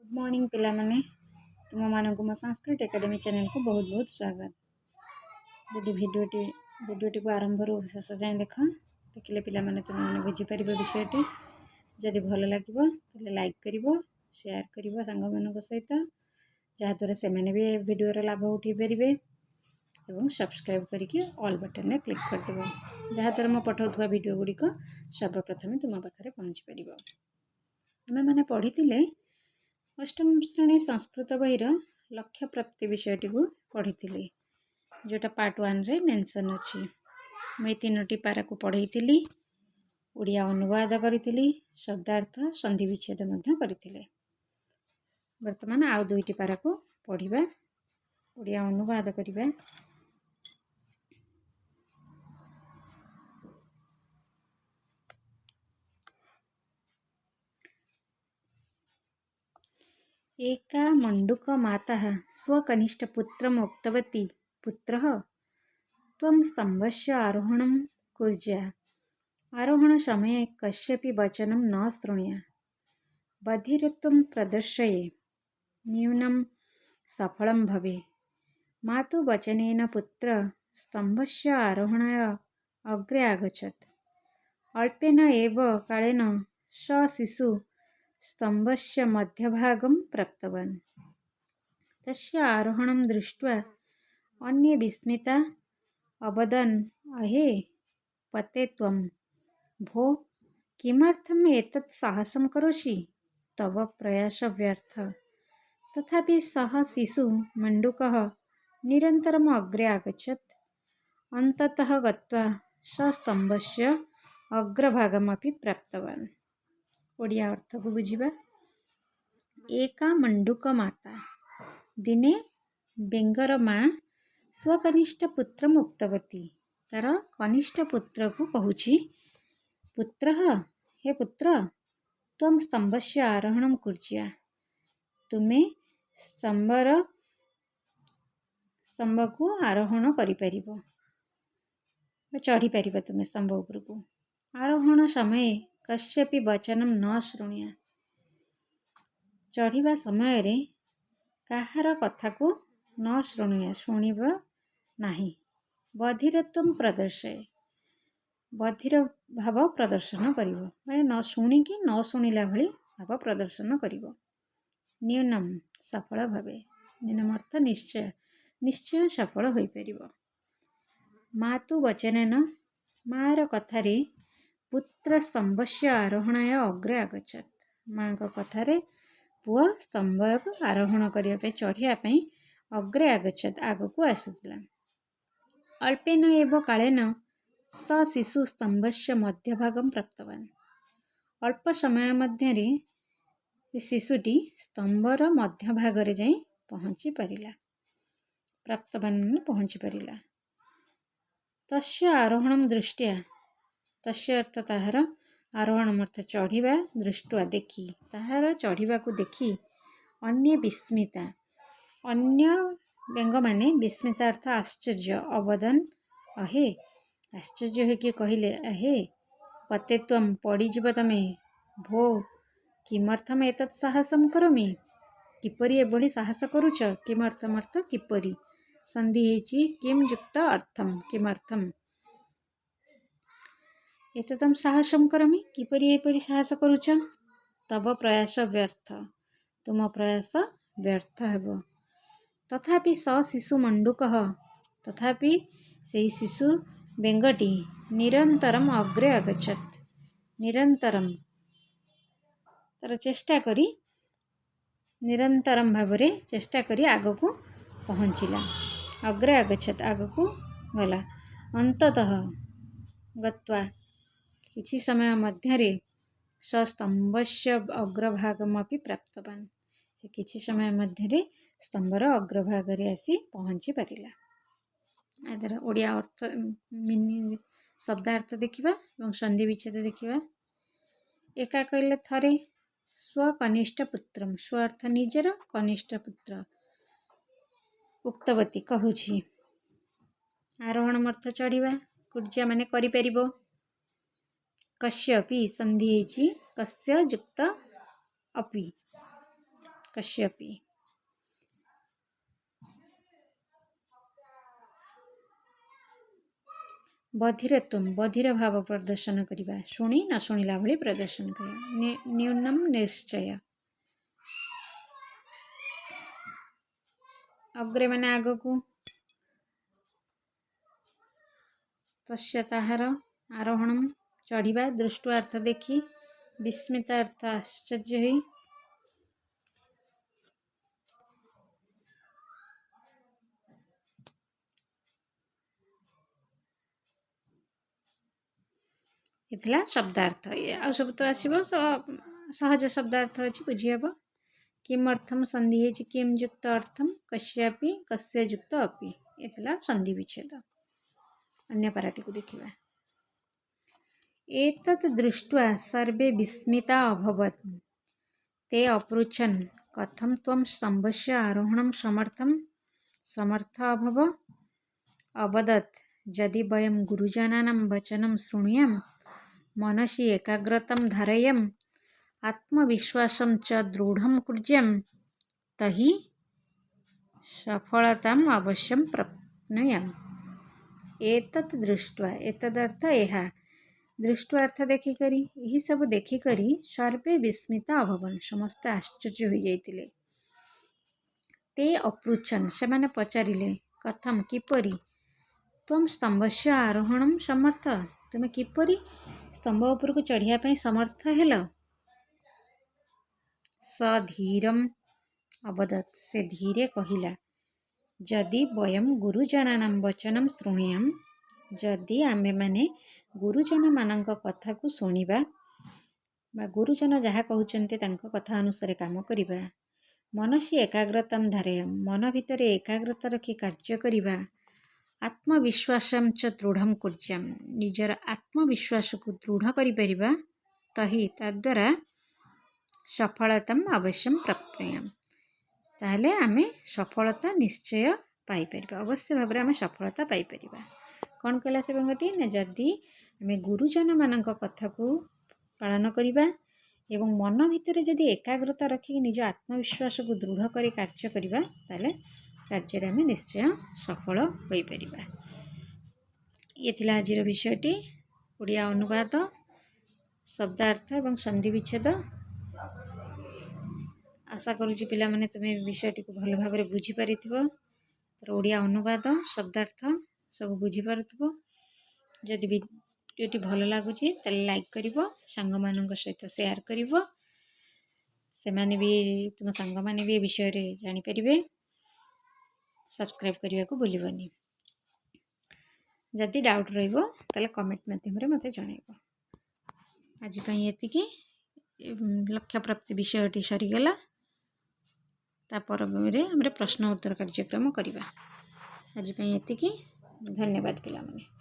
Good morning पिला माने तुम मानक मो संस्कृत एकेडमी चैनल को बहुत बहुत स्वागत। यदि भिडियोटी को आरंभ शेष जाए देखिले पिला माने तुम मैंने बुझीपर विषयटी जदि भल लगे तो लाइक कर शेयर कर सांग मान सहित जहाँद्वारा से भी भिडियोर लाभ उठे पारे और सब्सक्राइब करके ऑल बटन में क्लिक करदेव जहाँद्वारा मैं पठाऊा भिडियो गुड़िक सर्वप्रथम तुम पाखे पहुँची पार। आम मैंने पढ़ी अष्टम श्रेणी संस्कृत बहीर लक्ष्य प्राप्ति विषयटी को पढ़ी जोटा पार्ट 1 रे मेंशन अच्छी मुझे 3टी पारा को पढ़ी उड़िया अनुवाद करी शब्दार्थ संधि विच्छेद करी। वर्तमान आउ 2टी पारा को पढ़ा उड़िया अनुवाद करवा। एका मंडूक माता स्वकनिष्ठपुत्रम् उक्तवती पुत्रः त्वं स्तम्भस्य आरोहणं कुर्या आरोहणसमये कस्यापि वचनं न शृणुया बधिरत्वं प्रदर्शये न्यूनं सफलं भवे। मातु वचनेन पुत्र स्तम्भस्य आरोहणाय अग्रे आगच्छत्। अल्पेन एव कालेन स शिशु स्तम्भस्य मध्यभागं प्राप्तवान्। तस्य आरोहणं दृष्ट्वा अन्ये विस्मिता अवदन् अहे पते त्वं भो किमर्थम् एतत् साहसं करोषि तव प्रयास व्यर्थ। तथापि सः शिशु मण्डूकः निरन्तरम् अग्रे आगच्छत्। अन्ततः गत्वा स स्तम्भस्य अग्रभागमपि प्राप्तवान्। ओडिया अर्थ को बुझिबा। एका मंडूक माता दिने बेंगर माँ स्वकनिष्ठ पुत्र उक्तवती तार कनिष्ठ पुत्र को कहूची पुत्र हे पुत्र त्वं स्तंभस्य आरोहणं कुर्या तुम्हें स्तंभ को आरोहण करिपरिबो चढ़ी पारिबो तुम्हें स्तंभ उपर को। आरोहण समय कस्यापि वचनम न शृणुया चढ़िबा समय रे काहार कथा को न शृणुया शुणिबा नाही। बधिरत्वं प्रदर्शय बधिर भाव प्रदर्शन करिवो माने न शुणिकी न शुणिला भली भाव प्रदर्शन करिवो। न्यूनम सफल भावे न्यूनम अर्थ निश्चय निश्चय सफल होई परिवो। मातु वचनेन मार कथारे पुत्र स्तंभस्य आरोहणाय अग्रे आगच्छत्। माँ को कथारे पुआ स्तंभ को आरोहण करने चढ़िया अग्रे आगच्छत् आग को आसुला। अल्पेन एव कालेन स शिशु स्तंभस्य मध्यभागं प्राप्तवान्। अल्प समय मध्य शिशुटी स्तंभर मध्यभाग जाई पहुँची पारिला प्राप्तवान् पहुँची पारिला। तस्य आरोहणं दृष्ट्या तस्य अर्थ ताहार आरोहण अर्थ चढ़िबा दृष्टवा देखी ताहार चढ़िबा को देखी अन्य विस्मिता अन्य बेंग माने विस्मिता अर्थ आश्चर्य अवदन अहे आश्चर्य होकि कहले अहे पते त्वं पड़ीजीव तमे भो किमर्थम एतत् साहसं करोमि किपरि एभली साहस करूच किमर्थम अर्थ किपरि संधि हेची किम युक्त अर्थम किमर्थम एतदं साहसं करोमि किपरि एपरि साहस करूच तब प्रयास व्यर्थ तुम प्रयास व्यर्थ हेबो। तथापि स शिशु मंडूकः तथापि से शिशु बेंगटी निरंतरम अग्रे आगच्छत् निरंतरम तार चेष्टा करी निरंतरम भावरे चेष्टा करी आग को पहुँचला अग्रे आगच्छत् आग को गला। अंततः गत्वा किछि समय मध्यरे स स्तंभस्य अग्रभागमपि प्राप्तवान् से किछि समय मध्यरे स्तंभर अग्रभागरे आसी पहुँची पारिला। आदर ओडिया अर्थ मीनिंग शब्दार्थ देखिबा एवं संधि विच्छेद देखिबा। एका कहले थरे स्वकनिष्ठ पुत्रम स्व अर्थ निजर कनिष्ठ पुत्र उक्तवती कहूची आरोहण अर्थ चढ़िबा कुर्जिया माने करि परिबो। कस्यापि संधि हेची कस्य युक्त अपि कश्यपि। बधिरत्वम बधिर भाव प्रदर्शन करवा शुणी न शुणिला भली प्रदर्शन करवा। न्यूनम निश्चय अग्रे माने आग को तस्य ताहार आरोहणम चढ़िबा दृष्टि अर्थ देखी विस्मित अर्थ आश्चर्य हुई इतला शब्दार्थ आ सब तो आसीबो सहज शब्दार्थ अछि बुझी हबो। किमर्थम संधि है किम युक्त अर्थम कस्यापि कस्य युक्त अपि इतला संधि विच्छेद। अन्य पाराटी को देखिबा। एतत् दृष्ट्वा सर्वे विस्मिता अभवत् ते अपृच्छन् कथं त्वं स्तम्भस्य आरोहणं समर्थ अभव। अवदत् यदि वयं गुरुजनानां वचनं शृणुयाम मनसि एकाग्रतां धारयेम आत्मविश्वासं च दृढं कुर्याम तहि सफलताम् अवश्यं प्राप्नुयाम। एतत् दृष्ट्वा एतदर्थ एहा दृष्ट्वा अर्थ देखिकरी यही सब देखिकरी सर्वे विस्मिता अभवन समस्त आश्चर्य हो जाइतिले। ते अपृच्छन् सेमाने पचारिले कथम किपरि त्वं स्तम्भस्य आरोहणं समर्थ तुमे किपरि स्तंभ उपर को चढ़िया पई समर्थ हेल। स धीरम अवदत् से धीरे कहिला जदि वयम गुरुजनानां वचनं शृणुयाम जदि आमे माने गुरुजन मानक कथा को शुणिबा बा गुरुजन जहाँ कहउचन्ते तांको कथा अनुसार काम करिबा मनसी एकाग्रतां धारयाम मन भितर एकाग्रता रखी कार्य करिबा आत्मविश्वासं च दृढ़ं कुर्याम निजर आत्मविश्वास को दृढ़ करि परिबा तहि तद्वारा सफलतां अवश्यं प्राप्नुयाम ताहले आमे सफलता निश्चय पाई परिबा अवश्य भाव आमे सफलता पाई परिबा। कौन कहला से बंगटी ना जदि आमे गुरुजन मानक कथा को पालन करिबा एवं मन भितर जदि एकाग्रता रखी निज आत्मविश्वास को दृढ़ करी कार्य करिबा ताले कार्य आमे निश्चय सफल होई परिबा। ये थिला आजिर विषयटी ओडिया अनुवाद शब्दार्थ एवं संधि विच्छेद। आशा करूची पिला माने तुमे विषयटी को भल भाव बुझी पारिथिबो तर ओडिया अनुवाद शब्दार्थ सब बुझी पारुथिबो। जदि वीडियोटी भल लागुची ताले लाइक करिवो सांग मानक सहित शेयर करिवो से माने भी तुम सांग माने भी विषय रे जानि परिबे। सब्सक्राइब करिया को भूलिबनी। जदि डाउट रहिबो ताले कमेंट माध्यम रे मते जणाइबो। आज पई एतिकी लक्ष्य प्राप्ति विषयटी सरीगला ता परमे हमरे प्रश्न उत्तर कार्यक्रम करिबा। आज पई एतिकी धन्यवाद पिला माने।